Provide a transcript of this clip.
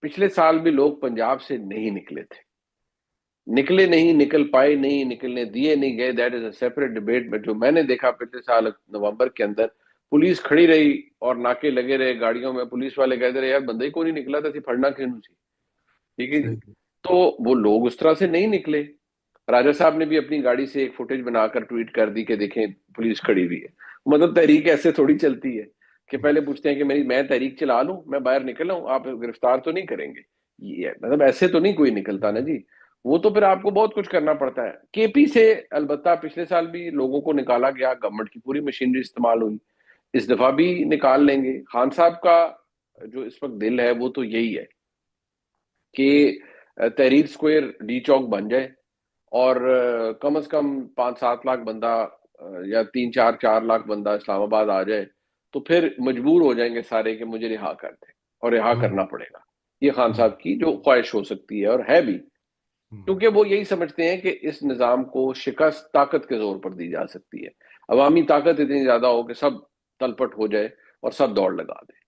پچھلے سال بھی لوگ پنجاب سے نہیں نکلے تھے، نکلے نہیں، نکل پائے نہیں، نکلنے دیے نہیں گئے، that is a separate debate. But جو میں نے دیکھا پچھلے سال نومبر کے اندر، پولیس کھڑی رہی اور ناکے لگے رہے گاڑیوں میں، پولیس والے کہتے رہے یار بندہ ہی کوئی نہیں نکلا تھا، پھڑنا کیوں نہیں سی. ٹھیک ہے جی. صحیح. تو وہ لوگ اس طرح سے نہیں نکلے. راجہ صاحب نے بھی اپنی گاڑی سے ایک فوٹیج بنا کر ٹویٹ کر دی کہ دیکھیں پولیس کھڑی ہوئی ہے. مطلب تحریک ایسے تھوڑی چلتی ہے کہ پہلے پوچھتے ہیں کہ میں تحریک چلا لوں، میں باہر نکل آؤں، آپ گرفتار تو نہیں کریں گے. یہ مطلب ایسے تو نہیں کوئی نکلتا نا جی. وہ تو پھر آپ کو بہت کچھ کرنا پڑتا ہے. کے پی سے البتہ پچھلے سال بھی لوگوں کو نکالا گیا، گورنمنٹ کی پوری مشینری استعمال ہوئی، اس دفعہ بھی نکال لیں گے. خان صاحب کا جو اس وقت دل ہے وہ تو یہی ہے کہ تحریر سکوئر ڈی چوک بن جائے، اور کم از کم 5-7 لاکھ بندہ یا 3-4 لاکھ بندہ اسلام آباد آ جائے، تو پھر مجبور ہو جائیں گے سارے کہ مجھے رہا کر دیں، اور رہا ہوں. کرنا پڑے گا. یہ خان ہوں. صاحب کی جو خواہش ہو سکتی ہے اور ہے بھی، ہوں. کیونکہ وہ یہی سمجھتے ہیں کہ اس نظام کو شکست طاقت کے زور پر دی جا سکتی ہے. عوامی طاقت اتنی زیادہ ہو کہ سب تلپٹ ہو جائے اور سب دوڑ لگا دیں.